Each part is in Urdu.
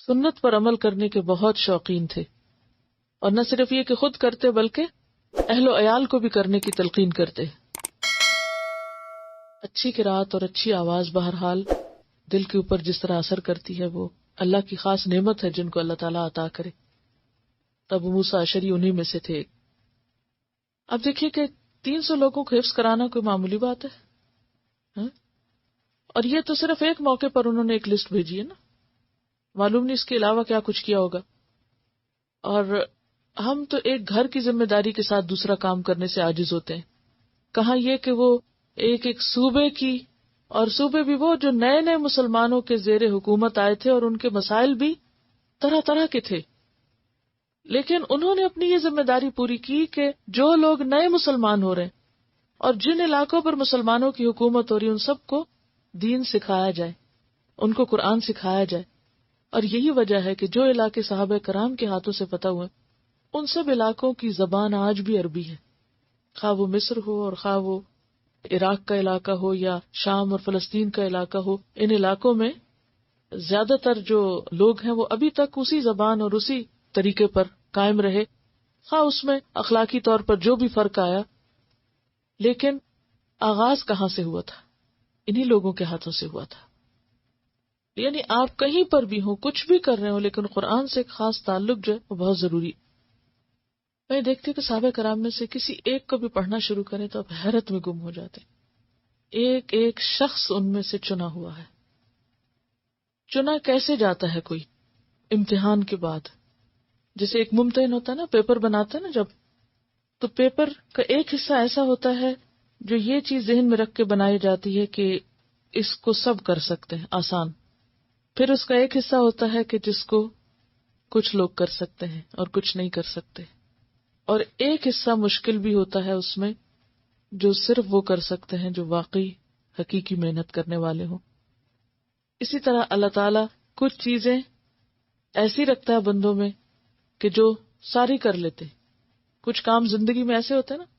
سنت پر عمل کرنے کے بہت شوقین تھے، اور نہ صرف یہ کہ خود کرتے بلکہ اہل و عیال کو بھی کرنے کی تلقین کرتے۔ اچھی قرات اور اچھی آواز بہرحال دل کے اوپر جس طرح اثر کرتی ہے وہ اللہ کی خاص نعمت ہے جن کو اللہ تعالیٰ عطا کرے۔ تب موسیٰ اشعری انہی میں سے تھے۔ اب دیکھیے کہ 300 لوگوں کو حفظ کرانا کوئی معمولی بات ہے ہاں؟ اور یہ تو صرف ایک موقع پر انہوں نے ایک لسٹ بھیجی ہے نا، معلوم نہیں اس کے علاوہ کیا کچھ کیا ہوگا۔ اور ہم تو ایک گھر کی ذمہ داری کے ساتھ دوسرا کام کرنے سے عاجز ہوتے ہیں، کہاں یہ کہ وہ ایک ایک صوبے کی، اور صوبے بھی وہ جو نئے نئے مسلمانوں کے زیر حکومت آئے تھے اور ان کے مسائل بھی طرح طرح کے تھے، لیکن انہوں نے اپنی یہ ذمہ داری پوری کی کہ جو لوگ نئے مسلمان ہو رہے ہیں اور جن علاقوں پر مسلمانوں کی حکومت ہو رہی ہے ان سب کو دین سکھایا جائے، ان کو قرآن سکھایا جائے۔ اور یہی وجہ ہے کہ جو علاقے صحابہ کرام کے ہاتھوں سے فتح ہوئے ان سب علاقوں کی زبان آج بھی عربی ہے، خواہ وہ مصر ہو اور خواہ وہ عراق کا علاقہ ہو یا شام اور فلسطین کا علاقہ ہو، ان علاقوں میں زیادہ تر جو لوگ ہیں وہ ابھی تک اسی زبان اور اسی طریقے پر قائم رہے، خواہ اس میں اخلاقی طور پر جو بھی فرق آیا، لیکن آغاز کہاں سے ہوا تھا؟ انہی لوگوں کے ہاتھوں سے ہوا تھا۔ یعنی آپ کہیں پر بھی ہوں، کچھ بھی کر رہے ہوں، لیکن قرآن سے ایک خاص تعلق جو ہے وہ بہت ضروری۔ میں دیکھتی ہوں کہ صحابہ کرام میں سے کسی ایک کو بھی پڑھنا شروع کریں تو اب حیرت میں گم ہو جاتے، ایک ایک شخص ان میں سے چنا ہوا ہے۔ چنا کیسے جاتا ہے کوئی امتحان کے بعد؟ جیسے ایک ممتحن ہوتا ہے نا، پیپر بناتا ہے نا جب، تو پیپر کا ایک حصہ ایسا ہوتا ہے جو یہ چیز ذہن میں رکھ کے بنائی جاتی ہے کہ اس کو سب کر سکتے ہیں آسان، پھر اس کا ایک حصہ ہوتا ہے کہ جس کو کچھ لوگ کر سکتے ہیں اور کچھ نہیں کر سکتے، اور ایک حصہ مشکل بھی ہوتا ہے اس میں جو صرف وہ کر سکتے ہیں جو واقعی حقیقی محنت کرنے والے ہوں۔ اسی طرح اللہ تعالیٰ کچھ چیزیں ایسی رکھتا ہے بندوں میں کہ جو ساری کر لیتے، کچھ کام زندگی میں ایسے ہوتے ہیں نا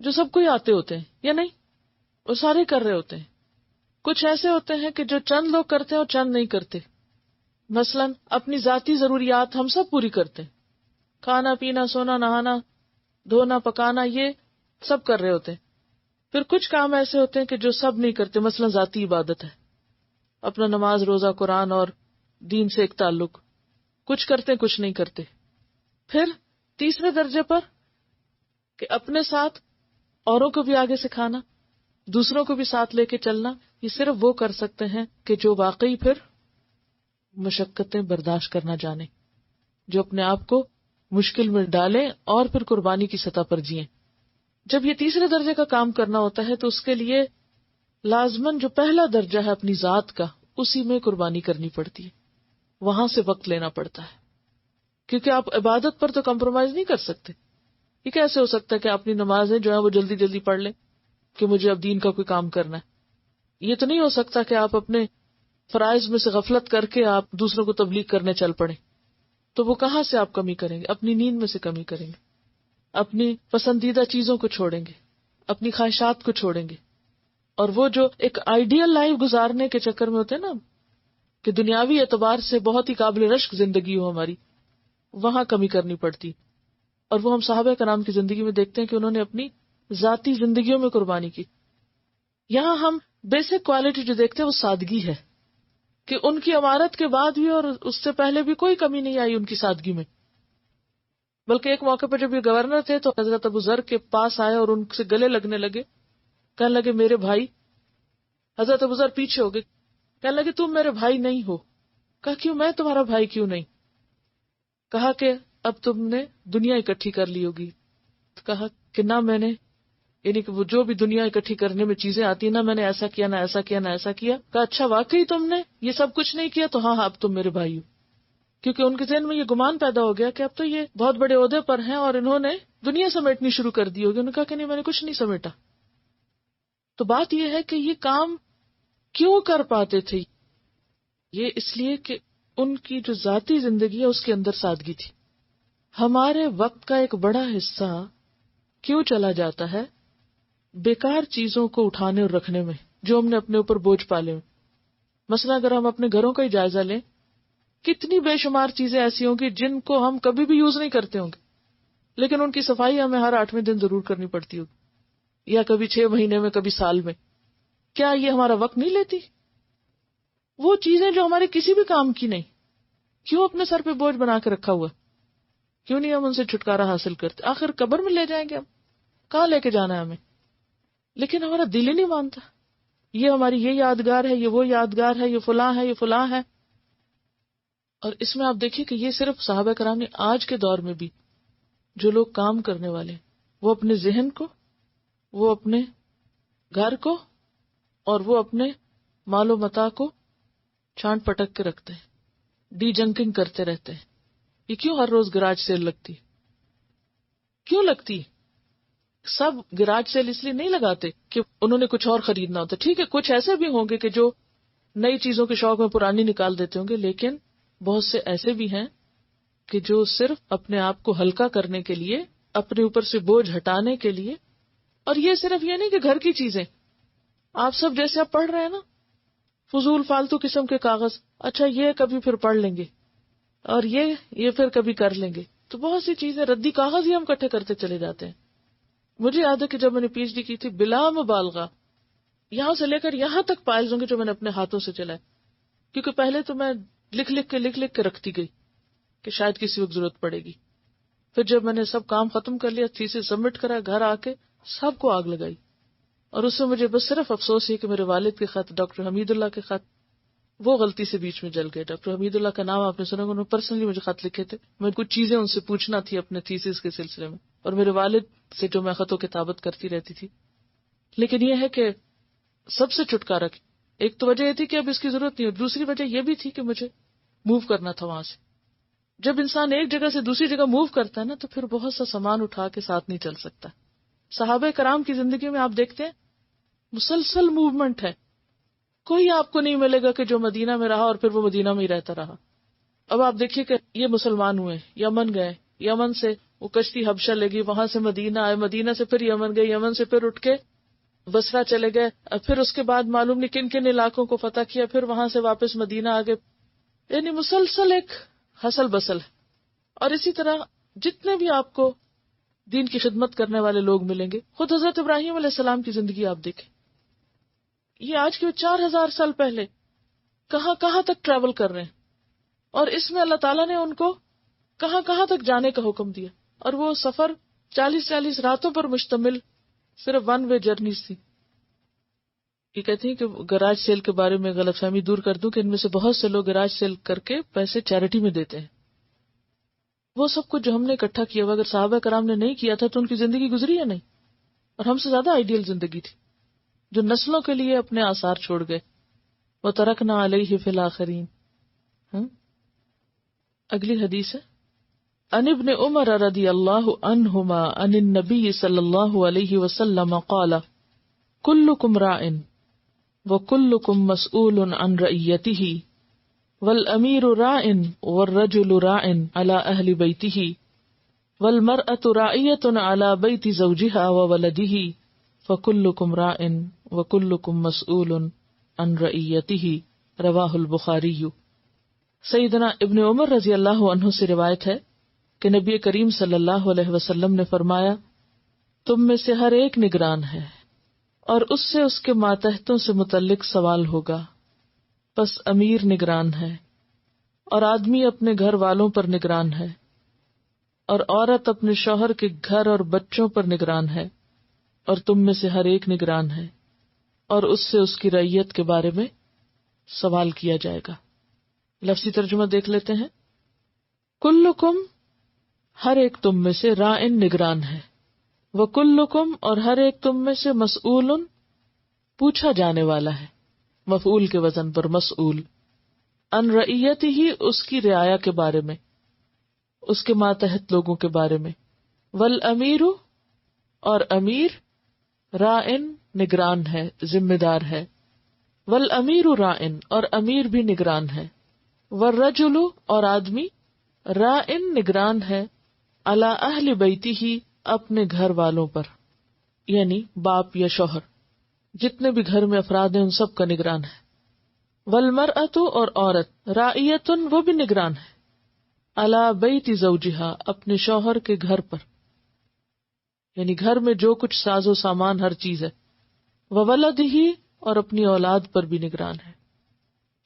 جو سب کو ہی آتے ہوتے ہیں یا نہیں، وہ سارے کر رہے ہوتے ہیں، کچھ ایسے ہوتے ہیں کہ جو چند لوگ کرتے ہیں اور چند نہیں کرتے۔ مثلا اپنی ذاتی ضروریات ہم سب پوری کرتے ہیں، کھانا پینا سونا نہانا دھونا پکانا یہ سب کر رہے ہوتے ہیں، پھر کچھ کام ایسے ہوتے ہیں کہ جو سب نہیں کرتے، مثلا ذاتی عبادت ہے، اپنا نماز روزہ قرآن اور دین سے ایک تعلق، کچھ کرتے کچھ نہیں کرتے۔ پھر تیسرے درجے پر کہ اپنے ساتھ اوروں کو بھی آگے سکھانا، دوسروں کو بھی ساتھ لے کے چلنا، یہ صرف وہ کر سکتے ہیں کہ جو واقعی پھر مشقتیں برداشت کرنا جانے، جو اپنے آپ کو مشکل میں ڈالیں اور پھر قربانی کی سطح پر جئیں۔ جب یہ تیسرے درجے کا کام کرنا ہوتا ہے تو اس کے لیے لازماً جو پہلا درجہ ہے اپنی ذات کا، اسی میں قربانی کرنی پڑتی ہے، وہاں سے وقت لینا پڑتا ہے، کیونکہ آپ عبادت پر تو کمپرومائز نہیں کر سکتے۔ یہ کیسے ہو سکتا ہے کہ اپنی نمازیں جو ہیں وہ جلدی جلدی پڑھ لیں کہ مجھے اب دین کا کوئی کام کرنا ہے؟ یہ تو نہیں ہو سکتا کہ آپ اپنے فرائض میں سے غفلت کر کے آپ دوسروں کو تبلیغ کرنے چل پڑیں، تو وہ کہاں سے آپ کمی کریں گے؟ اپنی نیند میں سے کمی کریں گے، اپنی پسندیدہ چیزوں کو چھوڑیں گے، اپنی خواہشات کو چھوڑیں گے، اور وہ جو ایک آئیڈیل لائف گزارنے کے چکر میں ہوتے ہیں نا کہ دنیاوی اعتبار سے بہت ہی قابل رشک زندگی ہو ہماری، وہاں کمی کرنی پڑتی۔ اور وہ ہم صحابہ کرام کی زندگی میں دیکھتے ہیں کہ انہوں نے اپنی ذاتی زندگیوں میں قربانی کی۔ یہاں ہم بیسک کوالٹی جو دیکھتے ہیں وہ سادگی ہے، کہ ان کی عمارت کے بعد بھی اور اس سے پہلے بھی کوئی کمی نہیں آئی ان کی سادگی میں، بلکہ ایک موقع پر جب یہ گورنر تھے تو حضرت ابو ذر کے پاس آئے اور ان سے گلے لگنے لگے، کہنے لگے میرے بھائی۔ حضرت ابو ذر پیچھے ہو گئے، کہنے لگے تم میرے بھائی نہیں ہو۔ کہا کیوں؟ میں تمہارا بھائی کیوں نہیں؟ کہا کہ اب تم نے دنیا اکٹھی کر لی ہوگی۔ کہا کہ نہ میں نے، یعنی کہ وہ جو بھی دنیا اکٹھی کرنے میں چیزیں آتی ہیں، نہ میں نے ایسا کیا نہ ایسا کیا نہ ایسا کیا۔ کہا اچھا واقعی تم نے یہ سب کچھ نہیں کیا؟ تو ہاں اب تم میرے بھائی ہو، کیونکہ ان کے ذہن میں یہ گمان پیدا ہو گیا کہ اب تو یہ بہت بڑے عہدے پر ہیں اور انہوں نے دنیا سمیٹنی شروع کر دی ہوگی۔ انہوں نے کہا کہ نہیں میں نے کچھ نہیں سمیٹا۔ تو بات یہ ہے کہ یہ کام کیوں کر پاتے تھے؟ یہ اس لیے کہ ان کی جو ذاتی زندگی ہے اس کے اندر سادگی تھی۔ ہمارے وقت کا ایک بڑا حصہ کیوں چلا جاتا ہے بیکار چیزوں کو اٹھانے اور رکھنے میں جو ہم نے اپنے اوپر بوجھ پالے ہوئے۔ مثلا اگر ہم اپنے گھروں کا ہی جائزہ لیں کتنی بے شمار چیزیں ایسی ہوں گی جن کو ہم کبھی بھی یوز نہیں کرتے ہوں گے، لیکن ان کی صفائی ہمیں ہر 8ویں دن ضرور کرنی پڑتی ہوگی، یا کبھی 6 مہینے میں، کبھی سال میں. کیا یہ ہمارا وقت نہیں لیتی؟ وہ چیزیں جو ہمارے کسی بھی کام کی نہیں، کیوں اپنے سر پہ بوجھ بنا کے رکھا ہوا؟ کیوں نہیں ہم ان سے چھٹکارا حاصل کرتے؟ آخر قبر میں لے جائیں گے ہم، کہاں لے کے جانا ہے ہمیں؟ لیکن ہمارا دل ہی نہیں مانتا. یہ ہماری یہ یادگار ہے، یہ وہ یادگار ہے، یہ فلاں ہے، یہ فلاں ہے. اور اس میں آپ دیکھیے کہ یہ صرف صحابہ کرام نے، آج کے دور میں بھی جو لوگ کام کرنے والے وہ اپنے ذہن کو، وہ اپنے گھر کو، اور وہ اپنے مال و متاع کو چھانٹ پٹک کے رکھتے ہیں، ڈی جنکنگ کرتے رہتے ہیں. یہ کیوں ہر روز گراج سیل لگتی؟ کیوں لگتی؟ سب گراج سیل اس لیے نہیں لگاتے کہ انہوں نے کچھ اور خریدنا ہوتا. ٹھیک ہے، کچھ ایسے بھی ہوں گے کہ جو نئی چیزوں کے شوق میں پرانی نکال دیتے ہوں گے، لیکن بہت سے ایسے بھی ہیں کہ جو صرف اپنے آپ کو ہلکا کرنے کے لیے، اپنے اوپر سے بوجھ ہٹانے کے لیے. اور یہ صرف یہ نہیں کہ گھر کی چیزیں، آپ سب جیسے آپ پڑھ رہے ہیں نا، فضول فالتو قسم کے کاغذ، اچھا یہ کبھی پھر پڑھ لیں گے، اور یہ پھر کبھی کر لیں گے. تو بہت سی چیزیں ردی کاغذ ہی ہم اکٹھے کرتے چلے جاتے ہیں. مجھے یاد ہے کہ جب میں نے پی ایچ ڈی کی تھی، بلا مبالغہ یہاں سے لے کر یہاں تک فائلز ہوں گے جو میں نے اپنے ہاتھوں سے چلائے، کیونکہ پہلے تو میں لکھ لکھ کے رکھتی گئی کہ شاید کسی وقت ضرورت پڑے گی. پھر جب میں نے سب کام ختم کر لیا، تھیسس سبمٹ کرا، گھر آ کے سب کو آگ لگائی. اور اس سے مجھے بس صرف افسوس ہے کہ میرے والد کے خط، ڈاکٹر حمید اللہ کے خط، وہ غلطی سے بیچ میں جل گئے. ڈاکٹر حمید اللہ کا نام آپ نے سنا، انہوں نے پرسنلی مجھے خط لکھے تھے، میں کچھ چیزیں ان سے پوچھنا تھی اپنے تھیسس کے سلسلے میں، اور میرے والد سے جو میں خط و کتابت کرتی رہتی تھی. لیکن یہ ہے کہ سب سے چھٹکارا، ایک تو وجہ یہ تھی کہ اب اس کی ضرورت نہیں، اور دوسری وجہ یہ بھی تھی کہ مجھے موو کرنا تھا وہاں سے. جب انسان ایک جگہ سے دوسری جگہ موو کرتا ہے نا، تو پھر بہت سا سامان اٹھا کے ساتھ نہیں چل سکتا. صحابہ کرام کی زندگی میں آپ دیکھتے ہیں مسلسل موومنٹ ہے. کوئی آپ کو نہیں ملے گا کہ جو مدینہ میں رہا اور پھر وہ مدینہ میں ہی رہتا رہا. اب آپ دیکھیے کہ یہ مسلمان ہوئے، یمن گئے، یمن سے وہ کشتی حبشہ لے گئی، وہاں سے مدینہ آئے، مدینہ سے پھر یمن گئے، یمن سے پھر اٹھ کے بصرہ چلے گئے، پھر اس کے بعد معلوم نہیں کن کن علاقوں کو فتح کیا، پھر وہاں سے واپس مدینہ آ گئے. یعنی مسلسل ایک ہسل بسل ہے. اور اسی طرح جتنے بھی آپ کو دین کی خدمت کرنے والے لوگ ملیں گے، خود حضرت ابراہیم علیہ السلام کی زندگی آپ دیکھیں، یہ آج کے 4000 سال پہلے کہاں کہاں تک ٹریول کر رہے ہیں، اور اس میں اللہ تعالیٰ نے ان کو کہاں کہاں تک جانے کا حکم دیا. اور وہ سفر 40 راتوں پر مشتمل صرف ون وے جرنیز تھی. یہ کہتے ہیں کہ گراج سیل کے بارے میں غلط فہمی دور کر دوں کہ ان میں سے بہت سے لوگ گراج سیل کر کے پیسے چیریٹی میں دیتے ہیں. وہ سب کچھ جو ہم نے اکٹھا کیا ہوا اگر صحابہ کرام نے نہیں کیا تھا تو ان کی زندگی گزری یا نہیں؟ اور ہم سے زیادہ آئیڈیل زندگی تھی جو نسلوں کے لیے اپنے آثار چھوڑ گئے. وَتَرَكْنَا عَلَيْهِ فِي الْآخِرِينَ. اگلی حدیث ہے عن ابن عمر رضی اللہ عنہما عن النبی صلی اللہ علیہ وسلم قال كلكم راع وكلكم مسؤول عن رعیته والامیر راع والرجل راع على اہل بیته والمرأة راعیة على بیت زوجها وولده فكلكم راع وكلكم مسؤول عن رعیته رواہ البخاری. سیدنا ابن عمر رضی اللہ عنہ سے روایت ہے کہ نبی کریم صلی اللہ علیہ وسلم نے فرمایا، تم میں سے ہر ایک نگران ہے اور اس سے اس کے ماتحتوں سے متعلق سوال ہوگا. پس امیر نگران ہے اور آدمی اپنے گھر والوں پر نگران ہے، اور عورت اپنے شوہر کے گھر اور بچوں پر نگران ہے، اور تم میں سے ہر ایک نگران ہے اور اس سے اس کی رعیت کے بارے میں سوال کیا جائے گا. لفظی ترجمہ دیکھ لیتے ہیں. کلکم ہر ایک تم میں سے، راعن نگران ہے، وکلکم اور ہر ایک تم میں سے، مسئول پوچھا جانے والا ہے، مفعول کے وزن پر مسئول، ان رعیت ہی اس کی رعایا کے بارے میں، اس کے ماتحت لوگوں کے بارے میں، والامیر اور امیر، راعن نگران ہے، ذمہ دار ہے، والامیر راعن اور امیر بھی نگران ہے، والرجل اور آدمی، راعن نگران ہے، علی اہل بیتی ہی اپنے گھر والوں پر، یعنی باپ یا شوہر، جتنے بھی گھر میں افراد ہیں ان سب کا نگران ہے. والمرأۃ اور عورت، راعیۃ وہ بھی نگران ہے، علی بیت زوجہا اپنے شوہر کے گھر پر، یعنی گھر میں جو کچھ ساز و سامان ہر چیز ہے، وولدہ اور اپنی اولاد پر بھی نگران ہے،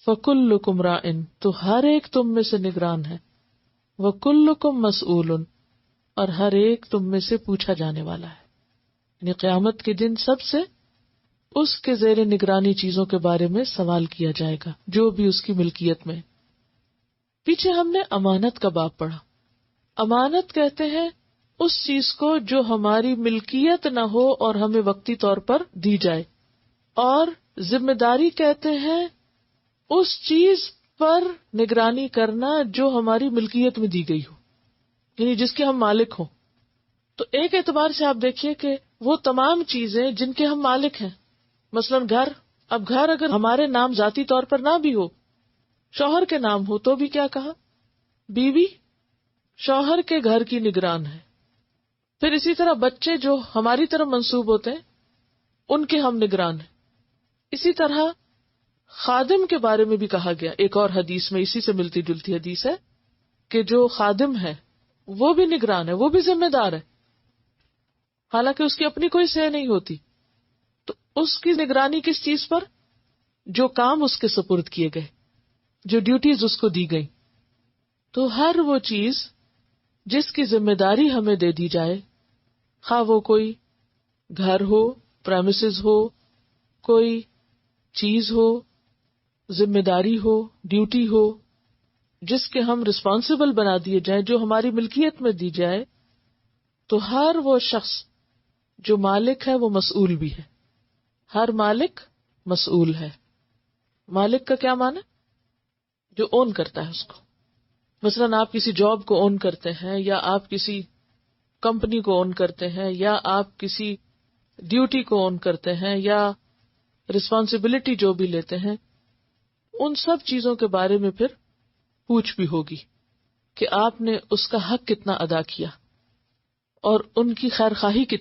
فکلکم راعٍ تو ہر ایک تم میں سے نگران ہے، وکلکم مسئول اور ہر ایک تم میں سے پوچھا جانے والا ہے، یعنی قیامت کے دن سب سے اس کے زیر نگرانی چیزوں کے بارے میں سوال کیا جائے گا جو بھی اس کی ملکیت میں۔ پیچھے ہم نے امانت کا باب پڑھا۔ امانت کہتے ہیں اس چیز کو جو ہماری ملکیت نہ ہو اور ہمیں وقتی طور پر دی جائے، اور ذمہ داری کہتے ہیں اس چیز پر نگرانی کرنا جو ہماری ملکیت میں دی گئی ہو، یعنی جس کے ہم مالک ہوں۔ تو ایک اعتبار سے آپ دیکھیے کہ وہ تمام چیزیں جن کے ہم مالک ہیں، مثلا گھر، اب گھر اگر ہمارے نام ذاتی طور پر نہ بھی ہو، شوہر کے نام ہو تو بھی کیا کہا، بیوی شوہر کے گھر کی نگران ہے۔ پھر اسی طرح بچے جو ہماری طرف منسوب ہوتے ہیں ان کے ہم نگران ہیں۔ اسی طرح خادم کے بارے میں بھی کہا گیا ایک اور حدیث میں، اسی سے ملتی جلتی حدیث ہے کہ جو خادم ہے وہ بھی نگران ہے، وہ بھی ذمہ دار ہے، حالانکہ اس کی اپنی کوئی سہ نہیں ہوتی۔ تو اس کی نگرانی کس چیز پر؟ جو کام اس کے سپرد کیے گئے، جو ڈیوٹیز اس کو دی گئی۔ تو ہر وہ چیز جس کی ذمہ داری ہمیں دے دی جائے، خواہ وہ کوئی گھر ہو، پریمیسز ہو، کوئی چیز ہو، ذمہ داری ہو، ڈیوٹی ہو، جس کے ہم رسپانسبل بنا دیے جائیں، جو ہماری ملکیت میں دی جائے، تو ہر وہ شخص جو مالک ہے وہ مسئول بھی ہے۔ ہر مالک مسئول ہے۔ مالک کا کیا معنی؟ جو اون کرتا ہے اس کو۔ مثلا آپ کسی جاب کو اون کرتے ہیں، یا آپ کسی کمپنی کو اون کرتے ہیں، یا آپ کسی ڈیوٹی کو اون کرتے ہیں، یا رسپانسبلٹی جو بھی لیتے ہیں، ان سب چیزوں کے بارے میں پھر پوچھ بھی ہوگی کہ آپ نے اس کا حق کتنا ادا کیا اور ان کی خیر خواہی کتنی